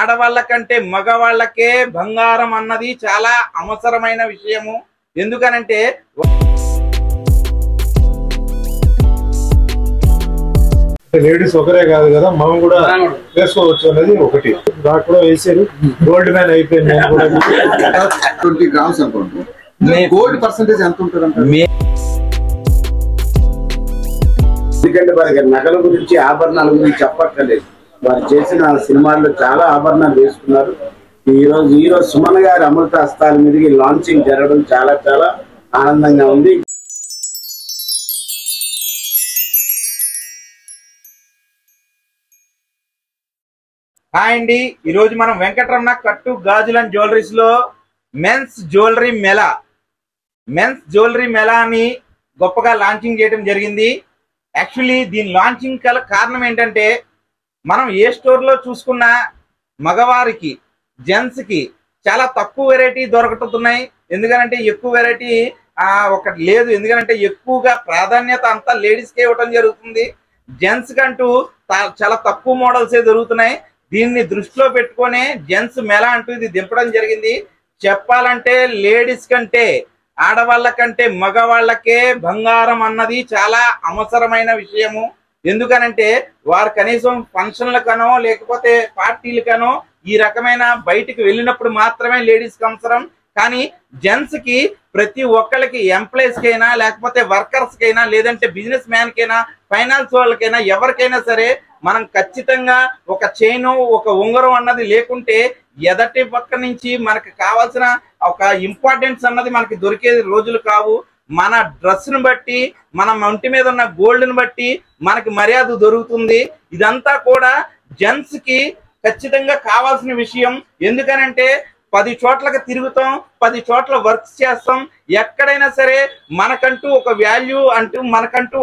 ఆడవాళ్ళ కంటే మగవాళ్ళకే బంగారం అన్నది చాలా అవసరమైన విషయము. ఎందుకనంటే లేడీస్ ఒకరే కాదు కదా, మనం కూడా వేసుకోవచ్చు అనేది ఒకటి. నాకు కూడా వేసారు, గోల్డ్ మ్యాన్ అయిపోయింది. 20 grams అనుకోండి. గోల్డ్ పర్సెంటేజ్ ఎంత ఉంటుంది? ఎందుకంటే వారికి నగల గురించి ఆభరణాల గురించి చెప్పక్కర్లేదు. వారు చేసిన సినిమాల్లో చాలా ఆభరణాలు వేసుకున్నారు. ఈ రోజు సుమన్ గారి అమృత హస్తాల మీదకి లాంచింగ్ జరగడం చాలా చాలా ఆనందంగా ఉంది. హాయ్ అండి, ఈరోజు మనం వెంకటరమణ కట్టు గాజుల జ్యువెలరీస్ లో మెన్స్ జ్యువెలరీ మెలా అని గొప్పగా లాంచింగ్ చేయడం జరిగింది. యాక్చువల్లీ దీని లాంచింగ్ కారణం ఏంటంటే, మనం ఏ స్టోర్లో చూసుకున్నా మగవారికి జెంట్స్కి చాలా తక్కువ వెరైటీ దొరకతున్నాయి. ఎందుకంటే ఎక్కువ వెరైటీ ఒకటి లేదు. ఎందుకంటే ఎక్కువగా ప్రాధాన్యత అంతా లేడీస్కే ఇవ్వడం జరుగుతుంది. జెంట్స్ కంటూ చాలా తక్కువ మోడల్సే దొరుకుతున్నాయి. దీన్ని దృష్టిలో పెట్టుకొని జెంట్స్ మెలా అంటూ ఇది దింపడం జరిగింది. చెప్పాలంటే లేడీస్ కంటే ఆడవాళ్ళ కంటే మగవాళ్ళకే బంగారం అన్నది చాలా అవసరమైన విషయము. ఎందుకనంటే వారు కనీసం ఫంక్షన్లకనో లేకపోతే పార్టీలకనో ఈ రకమైన బయటికి వెళ్ళినప్పుడు మాత్రమే లేడీస్కి అవసరం. కానీ జెంట్స్ కి ప్రతి ఒక్కరికి, ఎంప్లాయీస్ కైనా లేకపోతే వర్కర్స్ కైనా లేదంటే బిజినెస్ మ్యాన్ కైనా ఫైనాన్స్ వాళ్ళకైనా ఎవరికైనా సరే మనం ఖచ్చితంగా ఒక చైను ఒక ఉంగరం అన్నది లేకుంటే ఎదటి పక్క నుంచి మనకు కావాల్సిన ఒక ఇంపార్టెన్స్ అన్నది మనకి దొరికేది రోజులు కావు. మన డ్రెస్ను బట్టి, మన ఒంటి మీద ఉన్న గోల్డ్ని బట్టి మనకి మర్యాద దొరుకుతుంది. ఇదంతా కూడా జెంట్స్ కి ఖచ్చితంగా కావాల్సిన విషయం. ఎందుకనంటే 10 చోట్లకి తిరుగుతాం, 10 చోట్ల వర్క్స్ చేస్తాం. ఎక్కడైనా సరే మనకంటూ ఒక వాల్యూ అంటూ మనకంటూ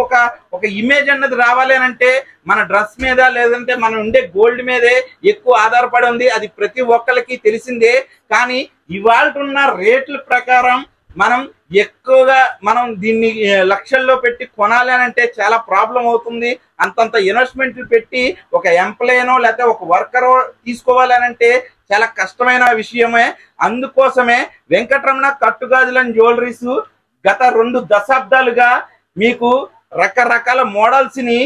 ఒక ఇమేజ్ అన్నది రావాలి అని అంటే మన డ్రెస్ మీద లేదంటే మనం ఉండే గోల్డ్ మీదే ఎక్కువ ఆధారపడి ఉంది. అది ప్రతి ఒక్కరికి తెలిసిందే. కానీ ఇవాళ ఉన్న రేట్ల ప్రకారం మనం ఎక్కువగా దీన్ని లక్షల్లో పెట్టి కొనాలి అని అంటే చాలా ప్రాబ్లం అవుతుంది. అంతంత ఇన్వెస్ట్మెంట్లు పెట్టి ఒక ఎంప్లాయనో లేకపోతే ఒక వర్కరో తీసుకోవాలి అని అంటే చాలా కష్టమైన విషయమే. అందుకోసమే వెంకటరమణ కట్టుగాజుల జ్యువెలరీస్ గత 2 దశాబ్దాలుగా మీకు రకరకాల మోడల్స్ ని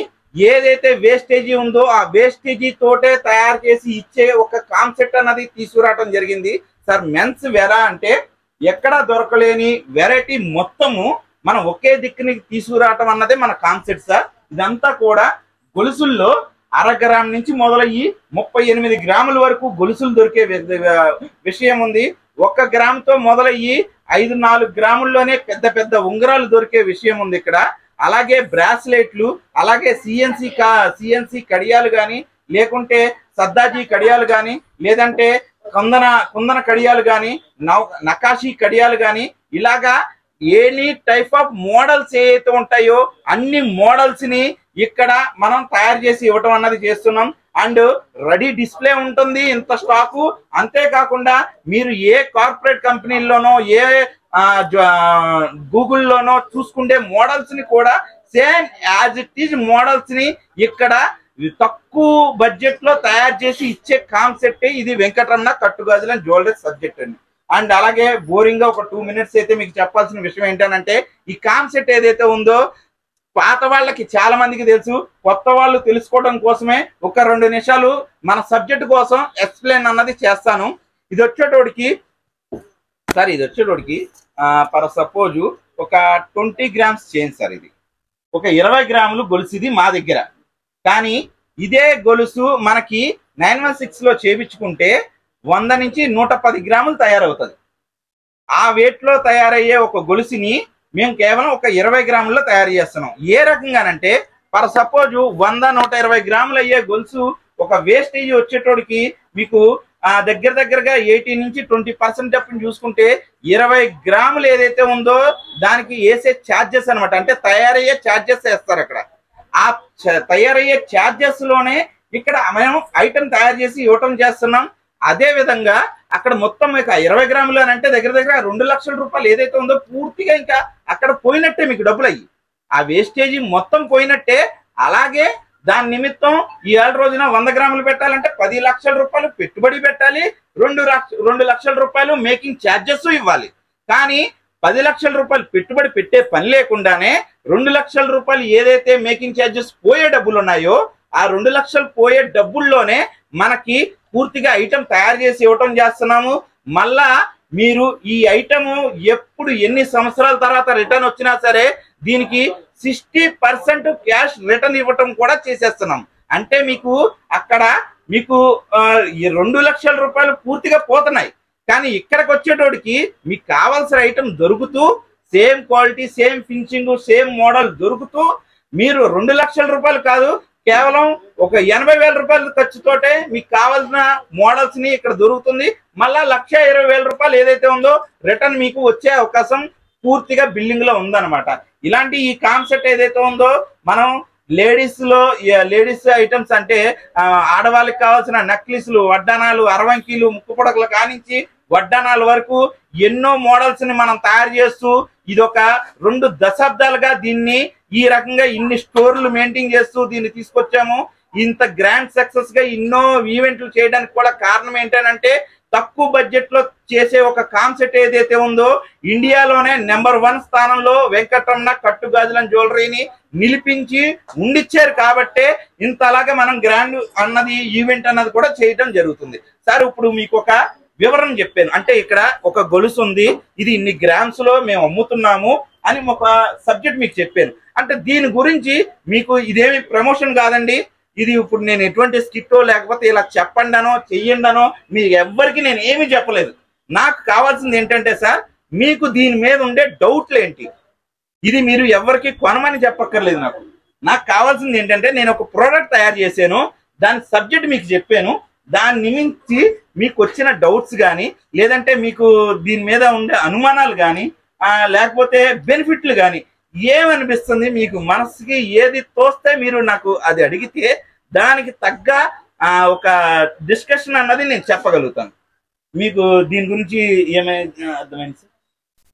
ఏదైతే వేస్టేజీ ఉందో ఆ వేస్టేజీ తోటే తయారు చేసి ఇచ్చే ఒక కాన్సెప్ట్ అన్నది తీసుకురావడం జరిగింది. సార్ మెన్స్ వెరా అంటే ఎక్కడా దొరకలేని వెరైటీ మొత్తము మనం ఒకే దిక్కుని తీసుకురావటం అన్నదే మన కాన్సెప్ట్ సార్. ఇదంతా కూడా గొలుసుల్లో 1/2 గ్రామ్ నుంచి మొదలయ్యి 38 గ్రాముల వరకు గొలుసులు దొరికే విషయం ఉంది. 1 గ్రామ్తో మొదలయ్యి 5-4 గ్రాముల్లోనే పెద్ద పెద్ద ఉంగరాలు దొరికే విషయం ఉంది ఇక్కడ. అలాగే బ్రాస్లెట్లు, అలాగే సిఎన్సి కడియాలు కానీ లేకుంటే సద్దాజీ కడియాలు కానీ లేదంటే కుందన కడియాలు కానీ నకాషీ కడియాలు కానీ ఇలాగా ఎనీ టైప్ ఆఫ్ మోడల్స్ ఏవైతే ఉంటాయో అన్ని మోడల్స్ ని ఇక్కడ మనం తయారు చేసి ఇవ్వటం అన్నది చేస్తున్నాం. అండ్ రెడీ డిస్ప్లే ఉంటుంది ఇంత స్టాకు. అంతేకాకుండా మీరు ఏ కార్పొరేట్ కంపెనీల్లోనో ఏ గూగుల్లోనో చూసుకుంటే మోడల్స్ ని కూడా same as it is models ని ఇక్కడ తక్కువ బడ్జెట్ లో తయారు చేసి ఇచ్చే కాన్సెప్ట్ ఇది వెంకటరమణ కట్టుగాజుల జ్యువెలరీ సబ్జెక్ట్ అండి. అండ్ అలాగే బోరింగ్ గా ఒక 2 మినిట్స్ అయితే మీకు చెప్పాల్సిన విషయం ఏంటంటే, ఈ కాన్సెప్ట్ ఏదైతే ఉందో పాత వాళ్ళకి చాలా మందికి తెలుసు, కొత్త వాళ్ళు తెలుసుకోవడం కోసమే ఒక 2 నిమిషాలు మన సబ్జెక్ట్ కోసం ఎక్స్ప్లెయిన్ అన్నది చేస్తాను. ఇది వచ్చేటోడికి ఫర్ సపోజ్ ఒక 20 గ్రామ్స్ చైన్ సార్. ఇది ఒక 20 గ్రాములు గొలుసు ఇది మా దగ్గర. కానీ ఇదే గొలుసు మనకి 916 లో చేపించుకుంటే 100 నుంచి 110 గ్రాములు తయారవుతుంది. ఆ వెయిట్ లో తయారయ్యే ఒక గొలుసుని మేము కేవలం ఒక 20 గ్రాముల్లో తయారు చేస్తున్నాం. ఏ రకంగానంటే ఫర్ సపోజ్ 100-120 గ్రాములు అయ్యే గొలుసు ఒక వేస్టేజ్ వచ్చేటోడికి మీకు దగ్గరగా 18 నుంచి 20% చూసుకుంటే 20 గ్రాములు ఏదైతే ఉందో దానికి వేసే ఛార్జెస్ అనమాట. అంటే తయారయ్యే ఛార్జెస్ వేస్తారు అక్కడ. ఆ తయారయ్యే ఛార్జెస్ లోనే ఇక్కడ మేము ఐటమ్ తయారు చేసి ఇవ్వటం చేస్తున్నాం. అదే విధంగా అక్కడ మొత్తం 20 గ్రాములు అని అంటే దగ్గర 2 లక్షల రూపాయలు ఏదైతే ఉందో పూర్తిగా ఇంకా అక్కడ పోయినట్టే మీకు డబ్బులు అయ్యి ఆ వేస్టేజీ మొత్తం పోయినట్టే. అలాగే దాని నిమిత్తం ఈ ఏళ్ళ రోజున 100 గ్రాములు పెట్టాలంటే 10 లక్షల రూపాయలు పెట్టుబడి పెట్టాలి, 2 లక్షల రూపాయలు మేకింగ్ ఛార్జెస్ ఇవ్వాలి. కానీ 10 లక్షల రూపాయలు పెట్టుబడి పెట్టే పని లేకుండానే 2 లక్షల రూపాయలు ఏదైతే మేకింగ్ ఛార్జెస్ పోయే డబ్బులు ఉన్నాయో ఆ 2 లక్షలు పోయే డబ్బుల్లోనే మనకి పూర్తిగా ఐటమ్ తయారు చేసి ఇవ్వటం చేస్తున్నాము. మళ్ళా మీరు ఈ ఐటమ్ ఎప్పుడు ఎన్ని సంవత్సరాల తర్వాత రిటర్న్ వచ్చినా సరే దీనికి 60% క్యాష్ రిటర్న్ ఇవ్వటం కూడా చేసేస్తున్నాం. అంటే మీకు అక్కడ మీకు 2 లక్షల రూపాయలు పూర్తిగా పోతున్నాయి. కానీ ఇక్కడికి వచ్చేటోడికి మీకు కావాల్సిన ఐటమ్ దొరుకుతూ same quality, same finishing, same model దొరుకుతూ మీరు 2 లక్షల రూపాయలు కాదు, కేవలం ఒక 80,000 రూపాయల ఖర్చుతోటే మీకు కావాల్సిన మోడల్స్ ని ఇక్కడ దొరుకుతుంది. మళ్ళా 1,20,000 రూపాయలు ఏదైతే ఉందో రిటర్న్ మీకు వచ్చే అవకాశం పూర్తిగా బిల్డింగ్ లో ఉందన్నమాట. ఇలాంటి ఈ కాన్సెప్ట్ ఏదైతే ఉందో మనం లేడీస్ ఐటమ్స్ అంటే ఆడవాళ్ళకి కావాల్సిన నెక్లెస్లు, వడ్డానాలు, అరవంకీలు, ముక్కు పొడకలు కానించి వడ్డానాల వరకు ఎన్నో మోడల్స్ ని మనం తయారు చేస్తూ ఇదొక 2 దశాబ్దాలుగా దీన్ని ఈ రకంగా ఇన్ని స్టోర్లు మెయింటైన్ చేస్తూ దీన్ని తీసుకొచ్చాము. ఇంత గ్రాండ్ సక్సెస్ గా ఎన్నో ఈవెంట్లు చేయడానికి కూడా కారణం ఏంటంటే తక్కువ బడ్జెట్ లో చేసే ఒక కాన్సెప్ట్ ఏదైతే ఉందో ఇండియాలోనే నెంబర్ 1 స్థానంలో వెంకటరమణ కట్టుగాజుల జ్యువెలరీని నిలిపించి ఉండిచ్చారు. కాబట్టే ఇంత అలాగే మనం గ్రాండ్ అన్నది ఈవెంట్ అన్నది కూడా చేయడం జరుగుతుంది. సార్ ఇప్పుడు మీకు ఒక వివరణ చెప్పాను. అంటే ఇక్కడ ఒక గొలుసు ఉంది, ఇది ఇన్ని గ్రామ్స్ లో మేము అమ్ముతున్నాము అని ఒక సబ్జెక్ట్ మీకు చెప్పాను. అంటే దీని గురించి మీకు ఇదేమి ప్రమోషన్ కాదండి, ఇది ఇప్పుడు నేను ఎటువంటి స్కిట్టో లేకపోతే ఇలా చెప్పండానో చెయ్యండానో మీకు ఎవ్వరికి నేను ఏమీ చెప్పలేదు. నాకు కావాల్సింది ఏంటంటే సార్ మీకు దీని మీద ఉండే డౌట్లు ఏంటి, ఇది మీరు ఎవరికి కొనమని చెప్పక్కర్లేదు. నాకు కావాల్సింది ఏంటంటే నేను ఒక ప్రోడక్ట్ తయారు చేశాను, దాని సబ్జెక్ట్ మీకు చెప్పాను, దాని నిమించి మీకు వచ్చిన డౌట్స్ కానీ లేదంటే మీకు దీని మీద ఉండే అనుమానాలు కానీ లేకపోతే బెనిఫిట్లు కానీ ఏమనిపిస్తుంది మీకు మనసుకి ఏది తోస్తే మీరు నాకు అది అడిగితే దానికి తగ్గ ఒక డిస్కషన్ అన్నది నేను చెప్పగలుగుతాను. మీకు దీని గురించి ఏమైనా అర్థమైంది సార్?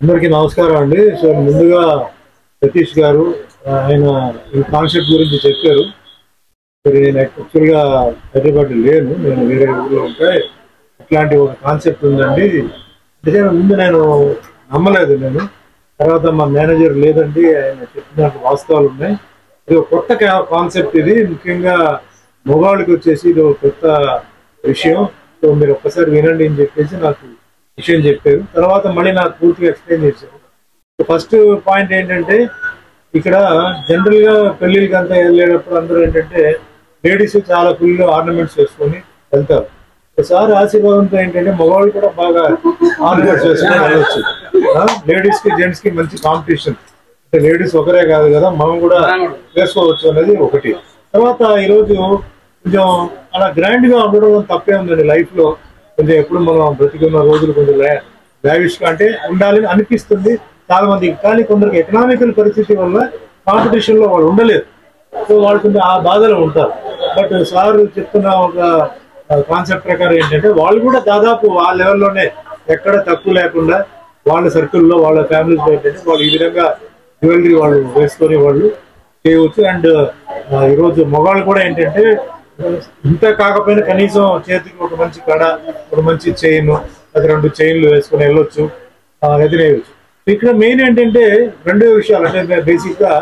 అందరికీ నమస్కారం అండి. సో ముందుగా సతీష్ గారు ఆయన ఈ కాన్సెప్ట్ గురించి చెప్పారు. నేను యాక్చువల్గా హైదరాబాద్ లేను, నేను వేరే ఊళ్ళో ఉంటే ఇట్లాంటి ఒక కాన్సెప్ట్ ఉందండి అంటే ముందు నేను నమ్మలేదు. నేను తర్వాత మా మేనేజర్ లేదండి ఆయన చెప్పిన వాస్తవాలు ఉన్నాయి, ఇది ఒక కొత్త కాన్సెప్ట్, ఇది ముఖ్యంగా మగవాళ్ళకి వచ్చేసి ఇది ఒక కొత్త విషయం, సో మీరు ఒక్కసారి వినండి అని చెప్పేసి నాకు విషయం చెప్పారు. తర్వాత మళ్ళీ నాకు పూర్తిగా ఎక్స్ప్లెయిన్ చేశారు. ఫస్ట్ పాయింట్ ఏంటంటే ఇక్కడ జనరల్ గా పెళ్లిళ్ళకి అంతా వెళ్ళేటప్పుడు అందరూ ఏంటంటే లేడీస్ చాలా ఫుల్ ఆర్నమెంట్స్ వేసుకొని వెళ్తారు. ఒకసారి ఆశీర్వాదంతో ఏంటంటే మగవాళ్ళు కూడా బాగా ఆర్నమెంట్స్ వేసుకొని వెళ్ళొచ్చు. లేడీస్ కి జెంట్స్ కి మంచి కాంపిటీషన్, అంటే లేడీస్ ఒకరే కాదు కదా మనం కూడా వేసుకోవచ్చు అనేది ఒకటి. తర్వాత ఈరోజు కొంచెం అలా గ్రాండ్ గా ఉండడం తప్పే ఉందండి లైఫ్ లో. కొంచెం ఎప్పుడు మనం బ్రతికున్న రోజులు కొంచెం లావిష్ గా అంటే ఉండాలని అనిపిస్తుంది చాలా మందికి. కానీ కొందరికి ఎకనామికల్ పరిస్థితి వల్ల కాంపిటీషన్ లో వాళ్ళు ఉండలేరు, సో వాళ్ళు కొంచెం ఆ బాధలో ఉంటారు. బట్ సార్ చెప్తున్న ఒక కాన్సెప్ట్ ప్రకారం ఏంటంటే వాళ్ళు కూడా దాదాపు ఆ లెవెల్లోనే ఎక్కడ తక్కువ లేకుండా వాళ్ళ సర్కిల్లో వాళ్ళ ఫ్యామిలీస్ ఏంటంటే వాళ్ళు ఈ విధంగా జ్యువెలరీ వాళ్ళు వేసుకొని వాళ్ళు చేయవచ్చు. అండ్ ఈరోజు మగవాళ్ళు కూడా ఏంటంటే ఇంత కాకపోయినా కనీసం చేతికి ఒక మంచి కడ, ఒక మంచి చైన్, అది 2 చైన్లు వేసుకొని వెళ్ళొచ్చు, ఎదిరేయచ్చు. ఇక్కడ మెయిన్ ఏంటంటే 2 విషయాలు. అంటే బేసిక్ గా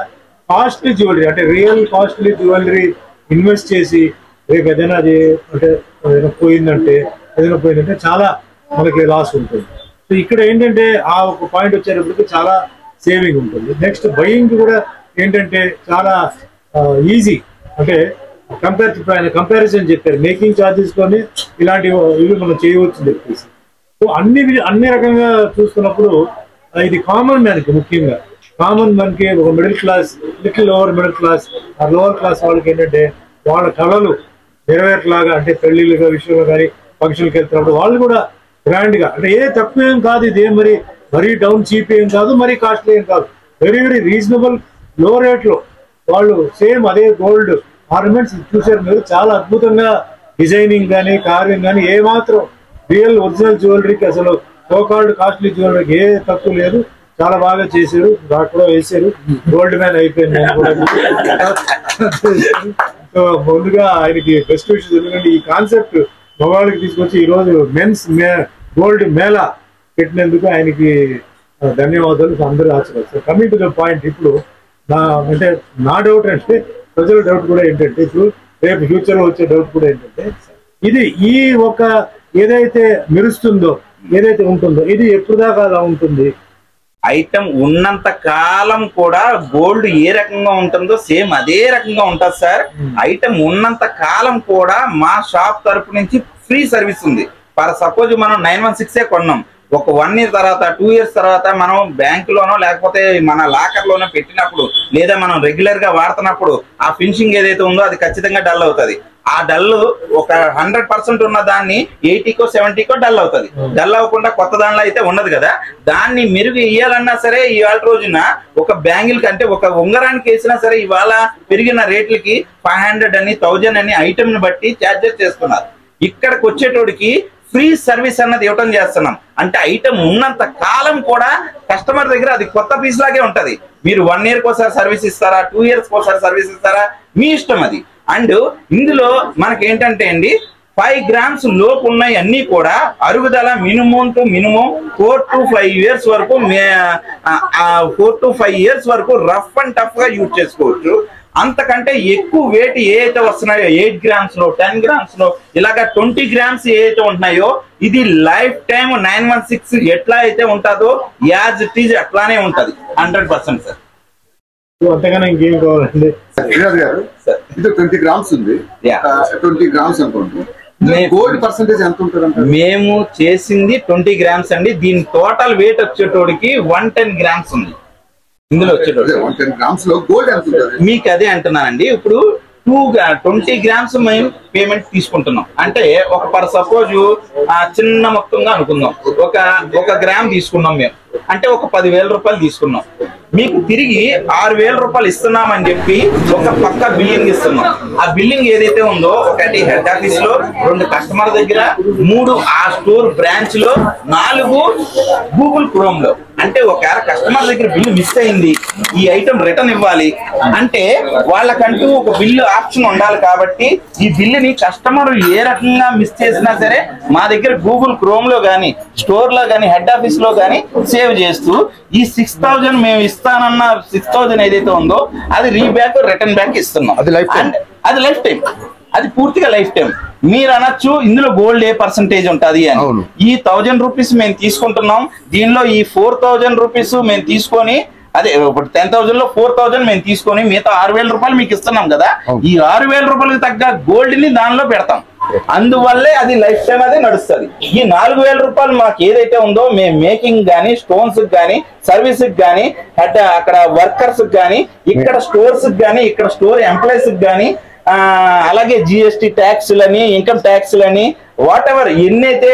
కాస్ట్లీ జ్యువెలరీ అంటే రియల్ కాస్ట్లీ జ్యువెలరీ ఇన్వెస్ట్ చేసి రేపు ఏదైనా అది అంటే ఏదైనా పోయిందంటే చాలా మనకి లాస్ ఉంటుంది. సో ఇక్కడ ఏంటంటే ఆ ఒక పాయింట్ వచ్చేటప్పటికి చాలా సేవింగ్ ఉంటుంది. నెక్స్ట్ బయింగ్ కూడా ఏంటంటే చాలా ఈజీ, అంటే కంపారిజన్ చెప్పారు మేకింగ్ ఛార్జెస్ తోనే ఇవి మనం చేయవచ్చు చెప్పేసి. సో అన్ని రకంగా చూస్తున్నప్పుడు ఇది కామన్ మ్యాన్కి, ముఖ్యంగా కామన్ మ్యాన్కి ఒక middle class, little lower middle class, ఆ లోవర్ క్లాస్ వాళ్ళకి ఏంటంటే వాళ్ళ కళలు నెరవేర్లాగా, అంటే పెళ్లిళ్ళ విషయంలో కానీ ఫంక్షన్కి వెళ్తున్నప్పుడు వాళ్ళు కూడా గ్రాండ్ గా, అంటే ఏ తక్కువ ఏం కాదు, ఇది మరీ డౌన్ చీప్ ఏం కాదు, మరీ కాస్ట్లీ ఏం కాదు, వెరీ వెరీ రీజనబుల్ లో రేట్ లో వాళ్ళు సేమ్ అదే గోల్డ్ ఆర్నమెంట్స్ చూసారు మీరు. చాలా అద్భుతంగా డిజైనింగ్ కానీ కార్వింగ్ కానీ ఏమాత్రం రియల్ ఒరిజినల్ జ్యువెలరీకి అసలు సోకాల్డ్ కాస్ట్లీ జ్యువెలరీకి ఏ తక్కువ లేదు. చాలా బాగా చేశారు, నాకు కూడా వేసారు, గోల్డ్ మ్యాన్ అయిపోయింది నేను కూడా. సో ముందుగా ఆయనకి బెస్ట్ విషయం ఎందుకంటే ఈ కాన్సెప్ట్ మగవాళ్ళకి తీసుకొచ్చి ఈ రోజు మెన్స్ గోల్డ్ మేళా పెట్టినందుకు ఆయనకి ధన్యవాదాలు. అందరూ ఆశీర్వాదాలు. So coming to the point, ఇప్పుడు అంటే నా డౌట్ అంటే ప్రజల డౌట్ కూడా ఏంటంటే, ఇప్పుడు రేపు ఫ్యూచర్ లో వచ్చే డౌట్ కూడా ఏంటంటే, ఇది ఈ ఒక ఏదైతే మెరుస్తుందో ఏదైతే ఉంటుందో ఇది ఎప్పుడు దాకా అలా ఉంటుంది? ఐటమ్ ఉన్నంత కాలం కూడా గోల్డ్ ఏ రకంగా ఉంటుందో సేమ్ అదే రకంగా ఉంటుంది సార్. ఐటమ్ ఉన్నంత కాలం కూడా మా షాప్ తరపు నుంచి ఫ్రీ సర్వీస్ ఉంది. ఫర్ సపోజ్ మనం 916 కొన్నాం, ఒక 1 year తర్వాత 2 years తర్వాత మనం బ్యాంకులోనో లేకపోతే మన లాకర్ లోనో పెట్టినప్పుడు లేదా మనం రెగ్యులర్ గా వాడుతున్నప్పుడు ఆ ఫినిషింగ్ ఏదైతే ఉందో అది ఖచ్చితంగా డల్ అవుతుంది. ఆ డల్ ఒక 100% ఉన్న దాన్ని 80కో 70కో డల్ అవుతుంది. డల్ అవ్వకుండా కొత్త దానిలో అయితే ఉండదు కదా. దాన్ని మెరుగు ఇయ్యాలన్నా సరే ఇవాళ రోజున ఒక బ్యాంగిల్ కంటే ఒక ఉంగరానికి వేసినా సరే ఇవాళ పెరిగిన రేట్లకి 500 అని 1000 అని ఐటమ్ ని బట్టి ఛార్జెస్ చేస్తున్నారు. ఇక్కడికి వచ్చేటోడికి ఫ్రీ సర్వీస్ అన్నది ఇవ్వటం చేస్తున్నాం. అంటే ఐటమ్ ఉన్నంత కాలం కూడా కస్టమర్ దగ్గర అది కొత్త పీస్ లాగే ఉంటది. మీరు 1 year కోసారి సర్వీస్ ఇస్తారా, 2 years కోసారి సర్వీస్ ఇస్తారా, మీ ఇష్టం అది. అండ్ ఇందులో మనకి ఏంటంటే అండి 5 grams లోపు ఉన్నాయి అన్ని కూడా అరుగుదల minimum to minimum 4 to 5 years వరకు 4 to 5 years వరకు రఫ్ అండ్ టఫ్ గా యూజ్ చేసుకోవచ్చు. అంతకంటే ఎక్కువ వెయిట్ ఏదైతే వస్తున్నాయో 8 grams లో 10 grams లో ఇలాగా 20 grams ఏదైతే ఉంటున్నాయో ఇది లైఫ్ టైమ్ 916 ఎట్లా అయితే ఉంటుందో యాజ్ ఇట్ ఈజ్ అట్లానే ఉంటది 100% సార్. అంతగానే ఇంకేం కావాలండి గారు? ఇది 20 grams ఉంది, 20 grams అనుకోండి. గోల్డ్ పర్సెంటేజ్ ఎంత ఉంటుంది? మేము చేసింది 20 grams అండి. దీని టోటల్ వెయిట్ వచ్చేటోడికి 110 grams ఉంది. ఇందులో వచ్చేటోడు 110 grams లో గోల్డ్ ఎంత ఉంటుంది? మీకు అదే అంటున్నానండి. ఇప్పుడు 20 grams మేము పేమెంట్ తీసుకుంటున్నాం. అంటే ఒక పర్ సపోజ్ చిన్న మొత్తంగా అనుకుందాం, ఒక గ్రామ్ తీసుకున్నాం మేము, అంటే ఒక 10,000 రూపాయలు తీసుకున్నాం. మీకు తిరిగి 6,000 రూపాయలు ఇస్తున్నామని చెప్పి ఒక పక్క బిల్లింగ్ ఇస్తున్నాం. ఆ బిల్లింగ్ ఏదైతే ఉందో ఒకటి హెడ్ ఆఫీస్ లో, 2 కస్టమర్ దగ్గర, 3 ఆ స్టోర్ బ్రాంచ్ లో, 4 గూగుల్ క్రోమ్ లో. అంటే ఒకవేళ కస్టమర్ దగ్గర బిల్లు మిస్ అయింది, ఈ ఐటమ్ రిటర్న్ ఇవ్వాలి అంటే వాళ్ళకంటూ ఒక బిల్లు ఆప్షన్ ఉండాలి. కాబట్టి ఈ బిల్లుని కస్టమర్ ఏ రకంగా మిస్ చేసినా సరే మా దగ్గర గూగుల్ క్రోమ్ లో గానీ స్టోర్ లో గానీ హెడ్ ఆఫీస్ లో గానీ సేవ్ చేస్తూ ఈ 6,000 మేము ఇస్తానన్న 6,000 ఏదైతే ఉందో అది రీబ్యాక్ రిటర్న్ బ్యాక్ ఇస్తున్నాం. అది లైఫ్ టైం, అది పూర్తిగా లైఫ్ టైం. మీరు అనొచ్చు ఇందులో గోల్డ్ ఏ పర్సంటేజ్ ఉంటుంది అని. ఈ 1000 రూపీస్ మేము తీసుకుంటున్నాం, దీనిలో ఈ 4,000 రూపీస్ మేము తీసుకొని, అదే ఇప్పుడు 10,000 లో 4,000 మేము తీసుకొని మిగతా 6,000 రూపాయలు మీకు ఇస్తున్నాం కదా. ఈ 6,000 రూపాయలకు తగ్గ గోల్డ్ ని దానిలో పెడతాం. అందువల్లే అది లైఫ్ టైం అదే నడుస్తుంది. ఈ 4,000 రూపాయలు మాకు ఏదైతే ఉందో మేము మేకింగ్ గానీ, స్టోన్స్ గానీ, సర్వీస్ గానీ, అక్కడ వర్కర్స్ గానీ, ఇక్కడ స్టోర్స్ గానీ, ఇక్కడ స్టోర్ ఎంప్లాయీస్ గానీ, అలాగే జిఎస్టి ట్యాక్స్లని, ఇన్కమ్ ట్యాక్స్లని, వాట్ ఎవర్ ఎన్నైతే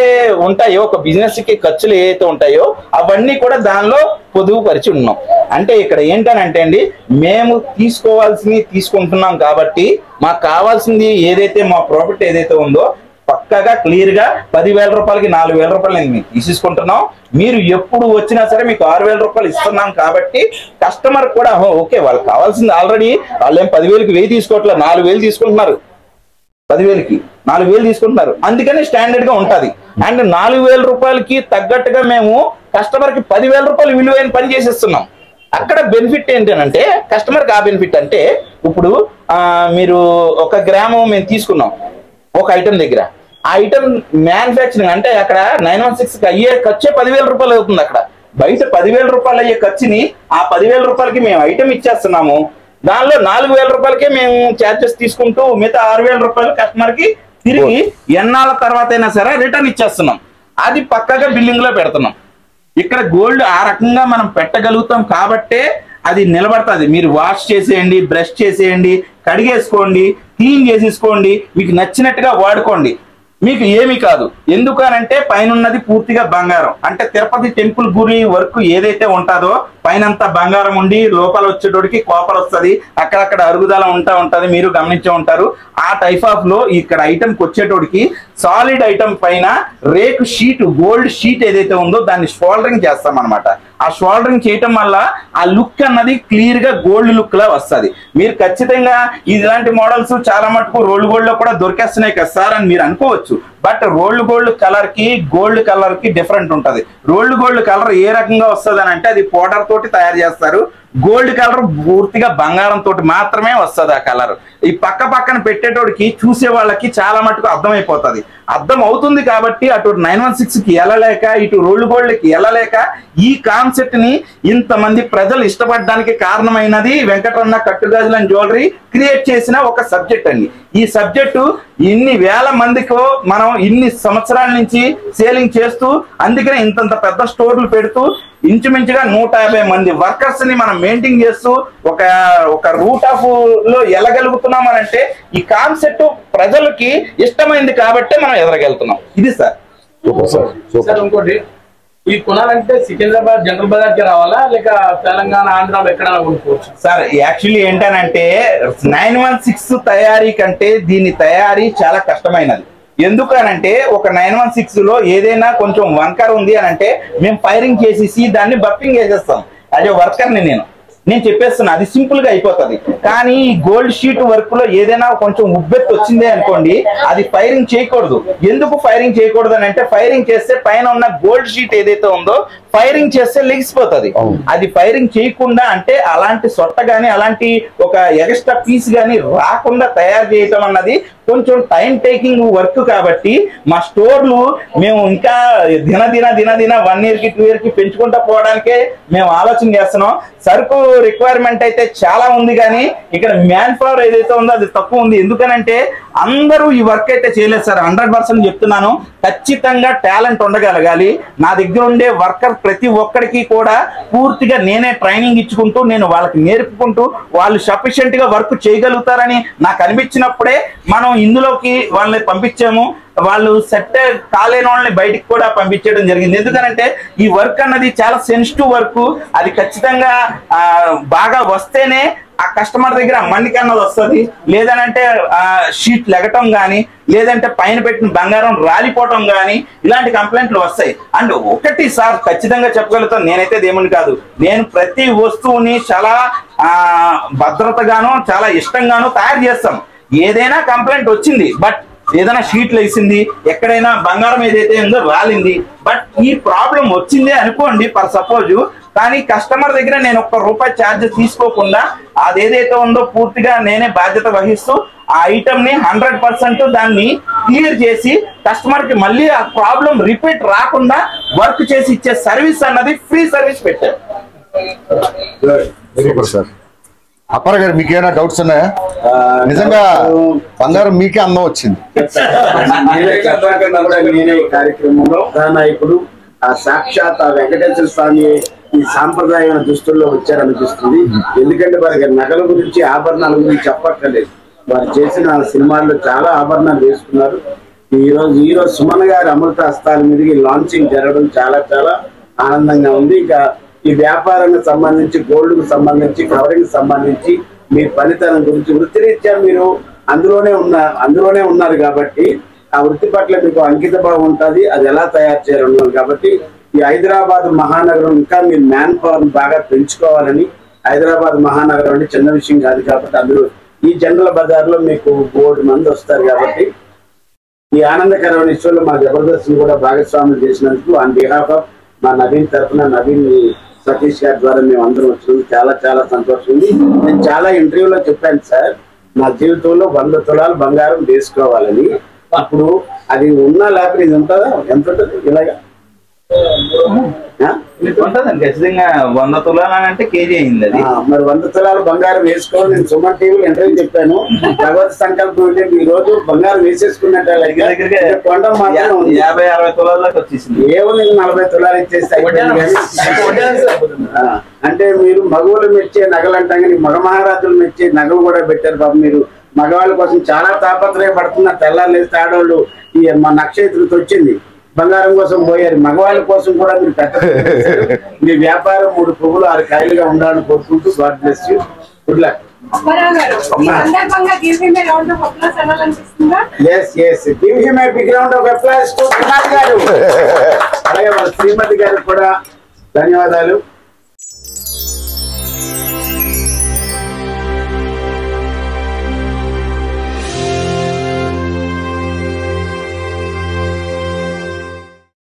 ఉంటాయో ఒక బిజినెస్ కి ఖర్చులు ఏవైతే ఉంటాయో అవన్నీ కూడా దానిలో పొదుపుపరిచి ఉన్నాం. అంటే ఇక్కడ ఏంటనంటే అండి, మేము తీసుకోవాల్సింది తీసుకుంటున్నాం కాబట్టి మాకు కావాల్సింది ఏదైతే మా ప్రాఫిట్ ఏదైతే ఉందో పక్కగా క్లియర్ గా 10,000 రూపాయలకి 4,000 రూపాయలు మేము తీసేసుకుంటున్నాం. మీరు ఎప్పుడు వచ్చినా సరే మీకు 6,000 రూపాయలు ఇస్తున్నాం కాబట్టి కస్టమర్ కూడా ఓకే, వాళ్ళకి కావాల్సింది ఆల్రెడీ వాళ్ళు ఏం 10,000కి 1000 తీసుకోవట్లేదు, 4,000 తీసుకుంటున్నారు. 10,000కి 4,000 తీసుకుంటున్నారు, అందుకని స్టాండర్డ్ గా ఉంటది. అండ్ 4,000 రూపాయలకి తగ్గట్టుగా మేము కస్టమర్ కి 10,000 రూపాయలు విలువైన పని చేసేస్తున్నాం. అక్కడ బెనిఫిట్ ఏంటంటే కస్టమర్ కి ఆ బెనిఫిట్ అంటే ఇప్పుడు మీరు 1 గ్రాము మేము తీసుకున్నాం ఒక ఐటమ్ దగ్గర, ఆ ఐటమ్ మ్యానుఫ్యాక్చరింగ్ అంటే అక్కడ 916 అయ్యే ఖర్చే 10,000 రూపాయలు అవుతుంది. అక్కడ బయట 10,000 రూపాయలు అయ్యే ఖర్చుని ఆ 10,000 రూపాయలకి మేము ఐటమ్ ఇచ్చేస్తున్నాము. దానిలో 4,000 రూపాయలకే మేము ఛార్జెస్ తీసుకుంటూ మిగతా 6,000 రూపాయలు కస్టమర్ కి తిరిగి ఎన్నాళ్ళ తర్వాత అయినా సరే రిటర్న్ ఇచ్చేస్తున్నాం. అది పక్కగా బిల్లింగ్ లో పెడుతున్నాం. ఇక్కడ గోల్డ్ ఆ రకంగా మనం పెట్టగలుగుతాం కాబట్టే అది నిలబడుతుంది. మీరు వాష్ చేసేయండి, బ్రష్ చేసేయండి, కడిగేసుకోండి, క్లీన్ చేసేసుకోండి, మీకు నచ్చినట్టుగా వాడుకోండి, మీకు ఏమీ కాదు. ఎందుకనంటే పైన ఉన్నది పూర్తిగా బంగారం. అంటే తిరుపతి టెంపుల్ గురి వర్క్ ఏదైతే ఉంటుందో పైనంతా బంగారం ఉండి లోపల వచ్చేటోడికి కాపర్ వస్తుంది, అక్కడక్కడ అరుగుదల ఉంటది, మీరు గమనించే ఉంటారు. ఆ టైప్ ఆఫ్ లో ఇక్కడ ఐటమ్కి వచ్చేటోడికి సాలిడ్ ఐటమ్ పైన రేకు షీట్, గోల్డ్ షీట్ ఏదైతే ఉందో దాన్ని షోల్డరింగ్ చేస్తాం అనమాట. ఆ షోల్డరింగ్ చేయటం వల్ల ఆ లుక్ అన్నది క్లియర్ గా గోల్డ్ లుక్ లా వస్తుంది. మీరు ఖచ్చితంగా ఇలాంటి మోడల్స్ చాలా మటుకు రోల్డ్ గోల్డ్ లో కూడా దొరికేస్తున్నాయి కదా సార్ అని మీరు అనుకోవచ్చు. బట్ రోల్డ్ గోల్డ్ కలర్ కి గోల్డ్ కలర్ కి డిఫరెంట్ ఉంటది. రోల్డ్ గోల్డ్ కలర్ ఏ రకంగా వస్తుంది అని అంటే అది పౌడర్ తోటి తయారు చేస్తారు. గోల్డ్ కలర్ పూర్తిగా బంగారం తోటి మాత్రమే వస్తుంది ఆ కలర్. ఈ పక్కన పెట్టేటోడికి చూసే వాళ్ళకి చాలా మటుకు అర్థమైపోతుంది. అర్థం అవుతుంది కాబట్టి అటు 916 కి వెళ్ళలేక ఇటు రోల్డ్ గోల్డ్ కి వెళ్ళలేక ఈ కాన్సెప్ట్ ని ఇంతమంది ప్రజలు ఇష్టపడడానికి కారణమైనది వెంకటరమణ కట్టుగాజుల జ్యువెలరీ క్రియేట్ చేసిన ఒక సబ్జెక్ట్ అండి. ఈ సబ్జెక్టు ఇన్ని వేల మందికో మనం ఇన్ని సంవత్సరాల నుంచి సేలింగ్ చేస్తూ అందుకనే ఇంతంత పెద్ద స్టోర్లు పెడుతూ ఇంచుమించుగా 150 మంది వర్కర్స్ ని మనం మెయింటైన్ చేస్తూ ఒక రూట్ ఆఫ్ లో వెళ్ళగలుగుతున్నాం అని అంటే ఈ కాన్సెప్ట్ ప్రజలకి ఇష్టమైంది కాబట్టి మనం ఎదరగలుగుతున్నాం. ఇది సార్. సార్ ఇంకోటి ఈ కొనాలంటే సికింద్రాబాద్ జనరల్ బజార్ కి రావాలా లేక తెలంగాణ ఆంధ్రాలో ఎక్కడైనా కొనుక్కోవచ్చు? సార్ యాక్చువల్లీ ఏంటనంటే 916 తయారీ కంటే దీని తయారీ చాలా కష్టమైనది. ఎందుకనంటే ఒక 916 లో ఏదైనా కొంచెం వంకర్ ఉంది అని అంటే మేము ఫైరింగ్ చేసేసి దాన్ని బఫింగ్ చేసేస్తాం. అదే వర్కర్ని నేను చెప్పేస్తున్నా, అది సింపుల్ గా అయిపోతుంది. కానీ ఈ గోల్డ్ షీట్ వర్క్ లో ఏదైనా కొంచెం ఉబ్బెత్తు వచ్చిందే అనుకోండి అది ఫైరింగ్ చేయకూడదు. ఎందుకు ఫైరింగ్ చేయకూడదు అని అంటే ఫైరింగ్ చేస్తే పైన ఉన్న గోల్డ్ షీట్ ఏదైతే ఉందో ఫైరింగ్ చేస్తే లెగిసిపోతుంది. అది ఫైరింగ్ చేయకుండా అంటే అలాంటి సొట్ట గానీ అలాంటి ఒక ఎక్స్ట్రా పీస్ గానీ రాకుండా తయారు చేయటం అన్నది కొంచెం టైం టేకింగ్ వర్క్. కాబట్టి మా స్టోర్లు మేము ఇంకా దిన 1 year కి 2 year కి పెంచుకుంటూ పోవడానికే మేము ఆలోచన చేస్తున్నాం. సరుకు రిక్వైర్మెంట్ అయితే చాలా ఉంది కానీ ఇక్కడ మ్యాన్ పవర్ ఏదైతే ఉందో అది తక్కువ ఉంది. ఎందుకనంటే అందరూ ఈ వర్క్ అయితే చేయలేదు సార్. 100% చెప్తున్నాను. ఖచ్చితంగా టాలెంట్ ఉండగలగాలి. నా దగ్గర ఉండే వర్కర్ ప్రతి ఒక్కరికి కూడా పూర్తిగా నేనే ట్రైనింగ్ ఇచ్చుకుంటూ నేను వాళ్ళకి నేర్పుకుంటూ వాళ్ళు సఫిషియెంట్ గా వర్క్ చేయగలుగుతారని నాకు అనిపించినప్పుడే మనం ఇందులోకి వాళ్ళని పంపించాము. వాళ్ళు సెట్ కాలేని వాళ్ళని బయటికి కూడా పంపించడం జరిగింది. ఎందుకనంటే ఈ వర్క్ అన్నది చాలా సెన్సిటివ్ వర్క్. అది ఖచ్చితంగా బాగా వస్తేనే ఆ కస్టమర్ దగ్గర మన్నిక అన్నది వస్తుంది. లేదనంటే షీట్ లెగటం కానీ లేదంటే పైన పెట్టిన బంగారం రాలిపోవటం కానీ ఇలాంటి కంప్లైంట్లు వస్తాయి. అండ్ ఒకటి సార్ ఖచ్చితంగా చెప్పగలుగుతాను, నేనైతే దేవుని కాదు, నేను ప్రతి వస్తువుని చాలా భద్రతగాను చాలా ఇష్టంగాను తయారు చేస్తాను. ఏదైనా కంప్లైంట్ వచ్చింది బట్ ఏదైనా షీట్లు వేసింది ఎక్కడైనా బంగారం ఏదైతే ఉందో రాలింది బట్ ఈ ప్రాబ్లం వచ్చింది అనుకోండి ఫర్ సపోజ్, కానీ కస్టమర్ దగ్గర నేను ₹1 ఛార్జ్ తీసుకోకుండా అదేదైతే ఉందో పూర్తిగా నేనే బాధ్యత వహిస్తూ ఆ ఐటమ్ ని 100% దాన్ని క్లియర్ చేసి కస్టమర్ కి మళ్ళీ ఆ ప్రాబ్లం రిపీట్ రాకుండా వర్క్ చేసి ఇచ్చే సర్వీస్ అన్నది ఫ్రీ సర్వీస్ పెట్టారు. అప్పారావు గారు మీకు ఏమైనా డౌట్స్ ఉన్నాయా? నిజంగా బంగారం మీకే అందం వచ్చింది. కార్యక్రమంలో ఇప్పుడు ఆ సాక్షాత్ ఆ వెంకటేశ్వర స్వామి ఈ సాంప్రదాయమైన దుస్తుల్లో వచ్చారనిపిస్తుంది. ఎందుకంటే వారికి నగల గురించి ఆభరణాల గురించి చెప్పక్కర్లేదు. వారు చేసిన సినిమాల్లో చాలా ఆభరణాలు వేసుకున్నారు. ఈరోజు సుమన్ గారి అమృత హస్తాల మీదకి లాంచింగ్ జరగడం చాలా చాలా ఆనందంగా ఉంది. ఇంకా ఈ వ్యాపారానికి సంబంధించి గోల్డ్ కు సంబంధించి కవరింగ్ సంబంధించి మీ పనితనం గురించి వృత్తిరీత్యా మీరు అందులోనే ఉన్నారు కాబట్టి ఆ వృత్తి పట్ల మీకు అంకిత భావం ఉంటుంది. అది ఎలా తయారు చేయాలన్నారు కాబట్టి ఈ హైదరాబాద్ మహానగరం ఇంకా మీరు మ్యాన్ పవర్ బాగా పెంచుకోవాలని. హైదరాబాద్ మహానగరం అంటే చిన్న విషయం కాదు కాబట్టి అందరూ ఈ జనరల్ బజార్ లో మీకు 3 మంది వస్తారు కాబట్టి ఈ ఆనందకరమైన విషయంలో మా జబర్దస్త్ కూడా భాగస్వాములు చేసినందుకు ఆన్ బిహాఫ్ ఆఫ్ మా నవీన్ తరఫున నవీన్ సతీష్ గారి ద్వారా మేము అందరం వచ్చినందుకు చాలా చాలా సంతోషం ఉంది. నేను చాలా ఇంటర్వ్యూలో చెప్పాను సార్, నా జీవితంలో 100 తులాలు బంగారం వేసుకోవాలని. అప్పుడు అది ఉన్నా లేకపోతే ఇది ఉంటుందా? ఎంత ఉంటుంది? ఇలాగా ఉంటుందండి ఖచ్చితంగా. 100 తులాలు అంటే కేజీ అయింది అది. మరి 100 తులాలు బంగారం వేసుకోవాలి. నేను సుమన్ టీవీలో ఇంటర్వ్యూ చెప్పాను. భగవత్ సంకల్పం ఏంటంటే ఈ రోజు బంగారం వేసేసుకున్నట్టు కొండ మాత్రం 50-60 తులాలకు వచ్చేసింది. ఏముంది 40 తులాలు ఇచ్చేస్తే అంటే మీరు మగవులు మెచ్చే నగలు అంటాం కానీ మగ మహారాజులు మెచ్చే నగలు కూడా పెట్టారు బాబు. మీరు మగవాళ్ళ కోసం చాలా తాపత్రయపడుతున్నారు. తెల్లారులేస్తే ఆడవాళ్ళు ఈ మా నక్షత్రుతో వచ్చింది బంగారం కోసం పోయారు. మగవాళ్ళ కోసం కూడా మీరు పెద్ద మీ వ్యాపారం 3 పువ్వులు 6 కాయలుగా ఉండాలని కోరుకుంటూ God bless you. Good luck. Give him a big round of applause to Kumar గారు. అలాగే వాళ్ళ శ్రీమతి గారు కూడా ధన్యవాదాలు.